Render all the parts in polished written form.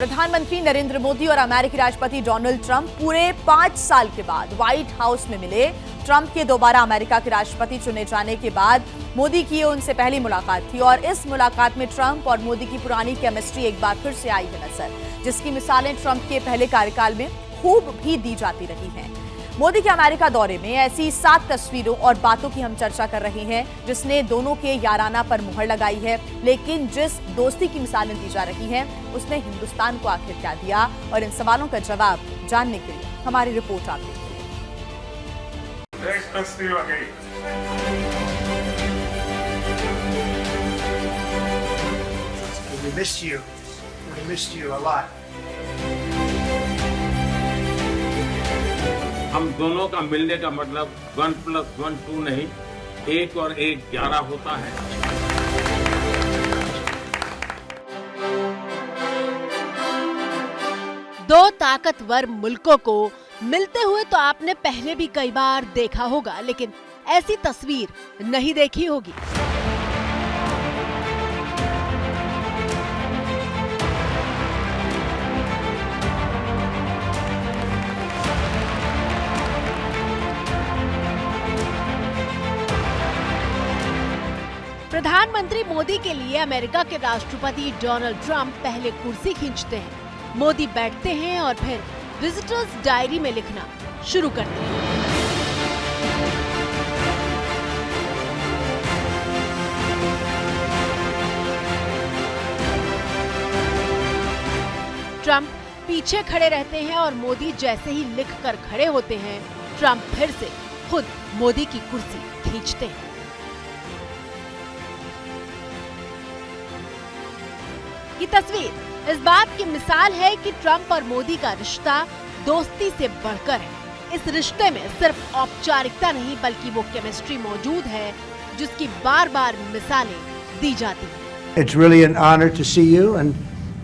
प्रधानमंत्री नरेंद्र मोदी और अमेरिकी राष्ट्रपति डोनाल्ड ट्रंप पूरे 5 साल के बाद व्हाइट हाउस में मिले। ट्रंप के दोबारा अमेरिका के राष्ट्रपति चुने जाने के बाद मोदी की उनसे पहली मुलाकात थी और इस मुलाकात में ट्रंप और मोदी की पुरानी केमिस्ट्री एक बार फिर से आई है नजर, जिसकी मिसालें ट्रंप के पहले कार्यकाल में खूब भी दी जाती रही हैं। मोदी के अमेरिका दौरे में ऐसी 7 तस्वीरों और बातों की हम चर्चा कर रहे हैं जिसने दोनों के याराना पर मुहर लगाई है, लेकिन जिस दोस्ती की मिसालें दी जा रही हैं उसने हिंदुस्तान को आखिर क्या दिया, और इन सवालों का जवाब जानने के लिए हमारी रिपोर्ट आप देखिए। We missed you a lot. हम दोनों का मिलने का मतलब 1+1 2 नहीं, 1 और 1 11 होता है। दो ताकतवर मुल्कों को मिलते हुए तो आपने पहले भी कई बार देखा होगा, लेकिन ऐसी तस्वीर नहीं देखी होगी। प्रधानमंत्री मोदी के लिए अमेरिका के राष्ट्रपति डोनाल्ड ट्रंप पहले कुर्सी खींचते हैं, मोदी बैठते हैं और फिर विजिटर्स डायरी में लिखना शुरू करते हैं। ट्रंप पीछे खड़े रहते हैं और मोदी जैसे ही लिखकर खड़े होते हैं, ट्रंप फिर से खुद मोदी की कुर्सी खींचते हैं। ये तस्वीर इस बात की मिसाल है कि ट्रंप और मोदी का रिश्ता दोस्ती से बढ़कर है। इस रिश्ते में सिर्फ औपचारिकता नहीं बल्कि वो केमिस्ट्री मौजूद है जिसकी बार बार मिसालें दी जाती हैं। It's really an honor to see you and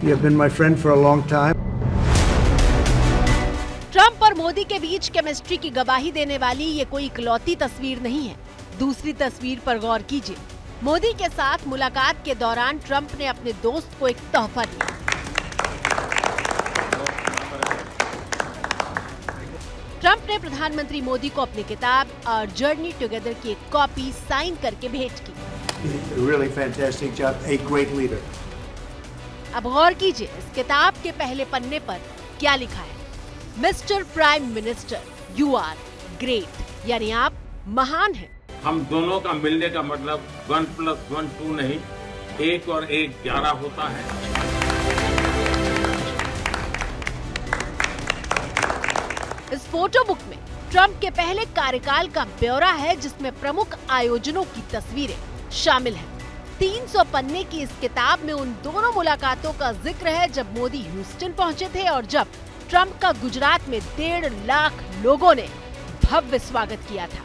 you have been my friend for a long time. Trump और मोदी के बीच केमिस्ट्री की गवाही देने वाली ये कोई इकलौती तस्वीर नहीं है। दूसरी तस्वीर पर गौर कीजिए। मोदी के साथ मुलाकात के दौरान ट्रंप ने अपने दोस्त को एक तोहफा दिया। ट्रंप ने प्रधानमंत्री मोदी को अपनी किताब और जर्नी टुगेदर की एक कॉपी साइन करके भेंट की। Really fantastic job, a great leader. अब गौर कीजिए, इस किताब के पहले पन्ने पर क्या लिखा है? Mister prime minister, you are great, यानी आप महान हैं। हम दोनों का मिलने का मतलब 1+1 2 नहीं, 1 और 1 11 होता है। इस फोटो बुक में ट्रंप के पहले कार्यकाल का ब्यौरा है जिसमें प्रमुख आयोजनों की तस्वीरें शामिल हैं। 300 पन्ने की इस किताब में उन दोनों मुलाकातों का जिक्र है जब मोदी ह्यूस्टन पहुंचे थे और जब ट्रंप का गुजरात में 1.5 लाख लोगों ने भव्य स्वागत किया था।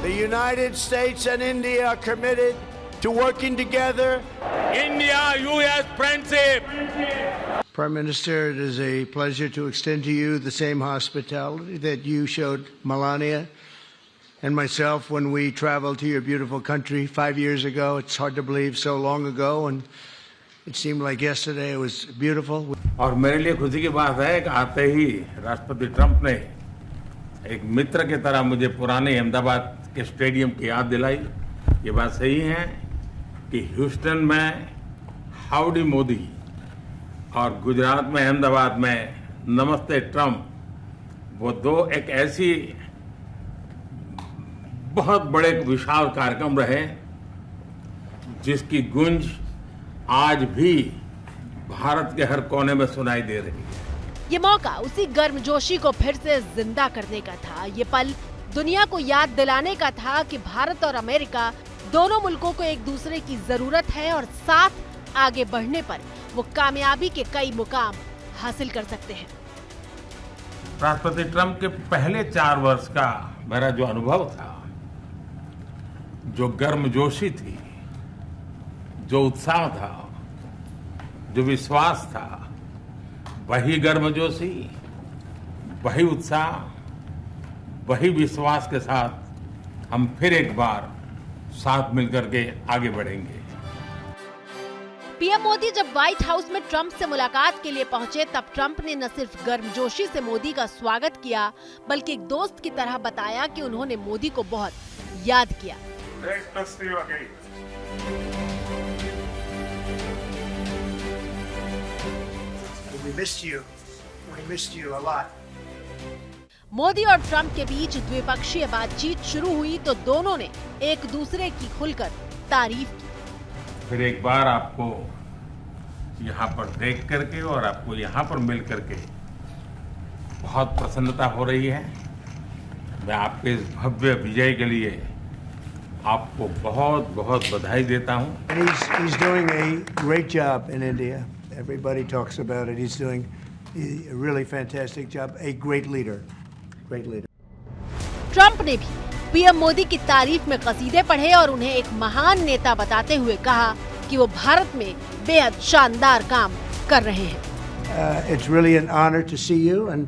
The United States and India are committed to working together. India-US friendship. Prime Minister, it is a pleasure to extend to you the same hospitality that you showed Melania and myself when we traveled to your beautiful country 5 years ago. It's hard to believe so long ago, and it seemed like yesterday. It was beautiful. और मेरे लिए खुशी की बात है कि आते ही राष्ट्रपति ट्रंप ने एक मित्र की तरह मुझे पुराने अहमदाबाद के स्टेडियम की याद दिलाई। ये बात सही है कि ह्यूस्टन में हाउडी मोदी और गुजरात में अहमदाबाद में नमस्ते ट्रंप, वो दो एक ऐसी बहुत बड़े विशाल कार्यक्रम रहे जिसकी गूंज आज भी भारत के हर कोने में सुनाई दे रही है। ये मौका उसी गर्मजोशी को फिर से जिंदा करने का था। ये पल दुनिया को याद दिलाने का था कि भारत और अमेरिका दोनों मुल्कों को एक दूसरे की जरूरत है और साथ आगे बढ़ने पर वो कामयाबी के कई मुकाम हासिल कर सकते हैं। राष्ट्रपति ट्रंप के पहले 4 वर्ष का मेरा जो अनुभव था, जो गर्मजोशी थी, जो उत्साह था, जो विश्वास था, वही गर्मजोशी, वही उत्साह, वही विश्वास के साथ हम फिर एक बार साथ मिलकर के आगे बढ़ेंगे। पीएम मोदी जब व्हाइट हाउस में ट्रंप से मुलाकात के लिए पहुंचे, तब ट्रंप ने न सिर्फ गर्मजोशी से मोदी का स्वागत किया, बल्कि एक दोस्त की तरह बताया कि उन्होंने मोदी को बहुत याद किया। मोदी और ट्रंप के बीच द्विपक्षीय बातचीत शुरू हुई तो दोनों ने एक दूसरे की खुलकर तारीफ की। फिर एक बार आपको यहाँ पर देख करके और आपको यहाँ पर मिल करके बहुत प्रसन्नता हो रही है। मैं आपके इस भव्य विजय के लिए आपको बहुत बहुत बधाई देता हूँ। He's doing a great job in India. Everybody talks about it. He's doing a really fantastic job. A great leader. Great leader. Trump ने भी पीएम मोदी की तारीफ में कसीदे पढ़े और उन्हें एक महान नेता बताते हुए कहा कि वो भारत में बेहद शानदार काम कर रहे हैं। It's really an honor to see you, and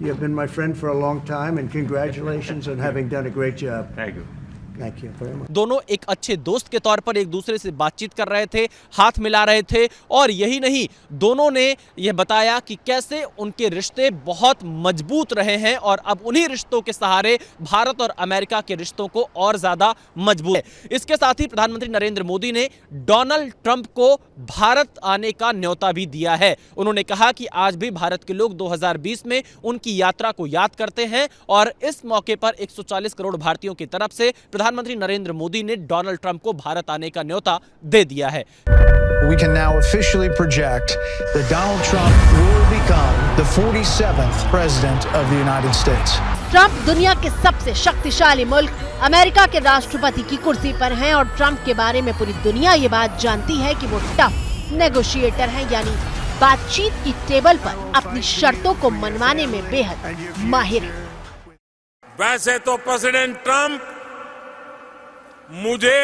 you have been my friend for a long time. And congratulations on having done a great job. Thank you. Thank you very much. दोनों एक अच्छे दोस्त के तौर पर एक दूसरे से बातचीत कर रहे थे, हाथ मिला रहे थे और यही नहीं, दोनों ने यह बताया कि कैसे उनके रिश्ते बहुत मजबूत रहे हैं और अब उन्हीं रिश्तों के सहारे भारत और अमेरिका के रिश्तों को और ज्यादा मजबूत है। इसके साथ ही प्रधानमंत्री नरेंद्र मोदी ने डोनाल्ड ट्रंप को भारत आने का न्योता भी दिया है। उन्होंने कहा कि आज भी भारत के लोग 2020 में उनकी यात्रा को याद करते हैं और इस मौके पर 140 करोड़ भारतीयों की तरफ से प्रधानमंत्री नरेंद्र मोदी ने डोनाल्ड ट्रंप को भारत आने का न्योता दे दिया है। We can now officially project that Donald Trump will become the 47th president of the United States. Trump दुनिया के सबसे शक्तिशाली मुल्क अमेरिका के राष्ट्रपति की कुर्सी पर हैं और ट्रंप के बारे में पूरी दुनिया ये बात जानती है कि वो टफ नेगोशिएटर हैं, यानी बातचीत की टेबल पर अपनी शर्तों को मनवाने में बेहद माहिर हैं। वैसे तो प्रेसिडेंट ट्रंप मुझे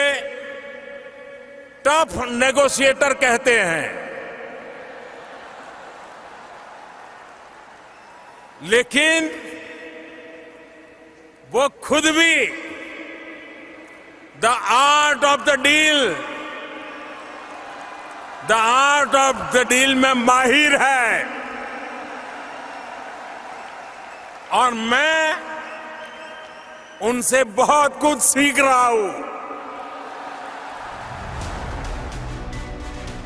टफ नेगोशिएटर कहते हैं, लेकिन वो खुद भी the art of the deal में माहिर है और मैं उनसे बहुत कुछ सीख रहा हूं।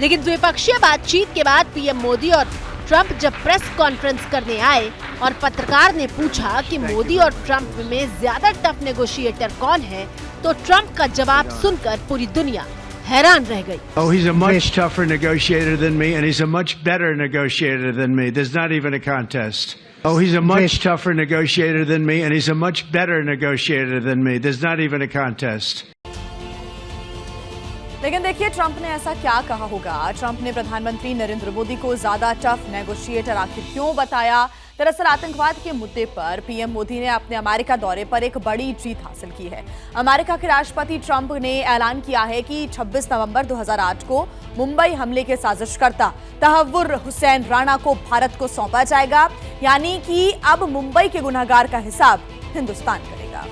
लेकिन द्विपक्षीय बातचीत के बाद पीएम मोदी और ट्रंप जब प्रेस कॉन्फ्रेंस करने आए और पत्रकार ने पूछा कि मोदी और ट्रंप में ज्यादा टफ नेगोशिएटर कौन है, तो ट्रंप का जवाब सुनकर पूरी दुनिया हैरान रह गई। Oh, he's a much tougher negotiator than me, and he's a much better negotiator than me. There's not even a contest. Oh, he's a much tougher negotiator than me, and he's a much better negotiator than me. There's not even a contest. लेकिन देखिए Trump ने ऐसा क्या कहा होगा। Trump ने प्रधानमंत्री नरेंद्र मोदी को ज्यादा टफ नेगोशिएटर आखिर क्यों बताया? दरअसल आतंकवाद के मुद्दे पर पीएम मोदी ने अपने अमेरिका दौरे पर एक बड़ी जीत हासिल की है। अमेरिका के राष्ट्रपति ट्रंप ने ऐलान किया है कि 26 नवंबर 2008 को मुंबई हमले के साजिशकर्ता तहव्वुर हुसैन राणा को भारत को सौंपा जाएगा, यानी कि अब मुंबई के गुनहगार का हिसाब हिंदुस्तान करेगा।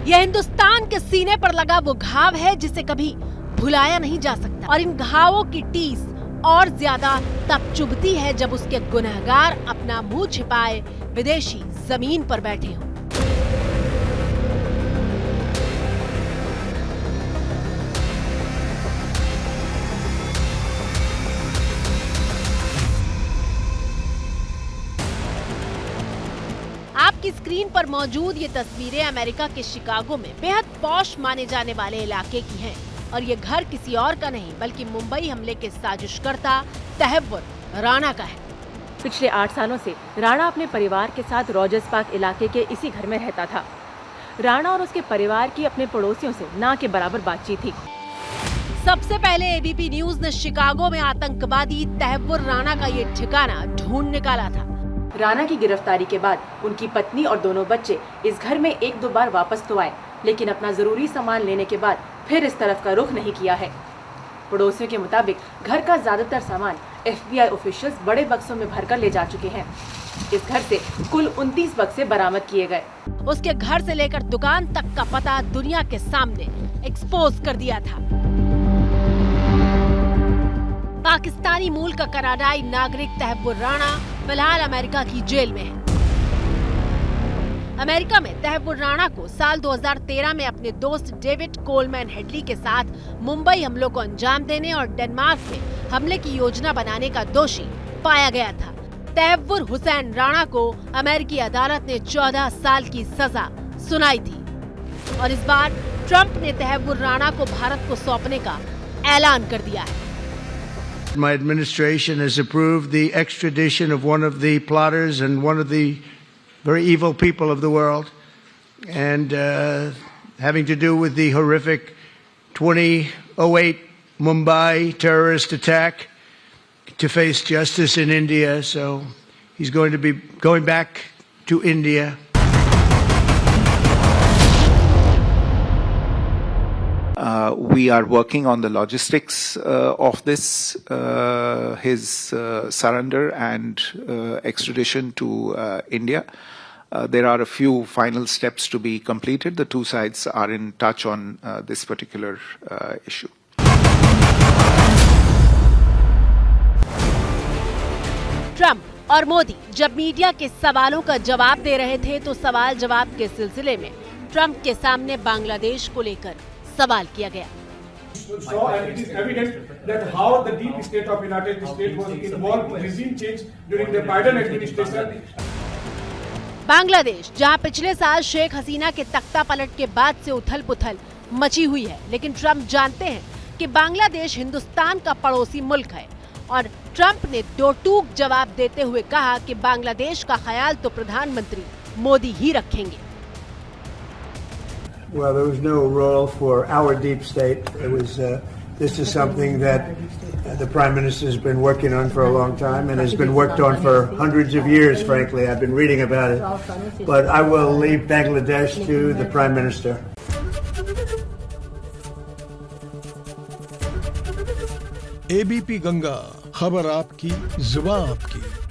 यह हिंदुस्तान के सीने पर लगा वो घाव है जिसे कभी भुलाया नहीं जा सकता, और इन घावों की टीस और ज्यादा तब चुभती है जब उसके गुनहगार अपना मुंह छिपाए विदेशी जमीन पर बैठे हों। आपकी स्क्रीन पर मौजूद ये तस्वीरें अमेरिका के शिकागो में बेहद पॉश माने जाने वाले इलाके की हैं, और ये घर किसी और का नहीं बल्कि मुंबई हमले के साजिशकर्ता तहव्वुर राणा का है। पिछले 8 सालों से राणा अपने परिवार के साथ रॉजर्स पार्क इलाके के इसी घर में रहता था। राणा और उसके परिवार की अपने पड़ोसियों से ना के बराबर बातचीत थी। सबसे पहले एबीपी न्यूज ने शिकागो में आतंकवादी तहव्वुर राणा का ये ठिकाना ढूंढ निकाला था। राणा की गिरफ्तारी के बाद उनकी पत्नी और दोनों बच्चे इस घर में 1-2 बार वापस तो आए, लेकिन अपना जरूरी सामान लेने के बाद फिर इस तरफ का रुख नहीं किया है। पड़ोसियों के मुताबिक घर का ज्यादातर सामान FBI ऑफिशियल्स बड़े बक्सों में भरकर ले जा चुके हैं। इस घर से कुल 29 बक्से बरामद किए गए। उसके घर से लेकर दुकान तक का पता दुनिया के सामने एक्सपोज कर दिया था। पाकिस्तानी मूल का कनाडाई नागरिक तहव्वुर राणा फिलहाल अमेरिका की जेल में है। अमेरिका में तहव्वुर राणा को साल 2013 में अपने दोस्त डेविड कोलमैन हेडली के साथ मुंबई हमलों को अंजाम देने और डेनमार्क में हमले की योजना बनाने का दोषी पाया गया था। तहव्वुर हुसैन राणा को अमेरिकी अदालत ने 14 साल की सजा सुनाई थी और इस बार ट्रंप ने तहव्वुर राणा को भारत को सौंपने का ऐलान कर दिया है। My administration has approved the extradition of one of the plotters and one of the very evil people of the world, and having to do with the horrific 2008 Mumbai terrorist attack, to face justice in India. So he's going to be going back to India. We are working on the logistics of this, his surrender and extradition to India. There are a few final steps to be completed. The two sides are in touch on this particular issue. Trump और मोदी जब media के सवालों का जवाब दे रहे थे तो सवाल जवाब के सिलसिले में ट्रंप के सामने बांग्लादेश को लेकर सवाल किया गया। So, and it is evident that how the deep state of United States was involved in regime change during the Biden administration. Bangladesh, जहां पिछले साल शेख हसीना के तख्ता पलट के बाद से उथल-पुथल मची हुई है, लेकिन ट्रंप जानते हैं कि बांग्लादेश हिंदुस्तान का पड़ोसी मुल्क है और ट्रंप ने दो टूक जवाब देते हुए कहा कि बांग्लादेश का ख्याल तो प्रधानमंत्री मोदी ही रखेंगे। Well, there was no role for our deep state. It was. This is something that the Prime Minister has been working on for a long time and has been worked on for hundreds of years, frankly. I've been reading about it. But I will leave Bangladesh to the Prime Minister. ABP Ganga, खबर आपकी, जुबान आपकी।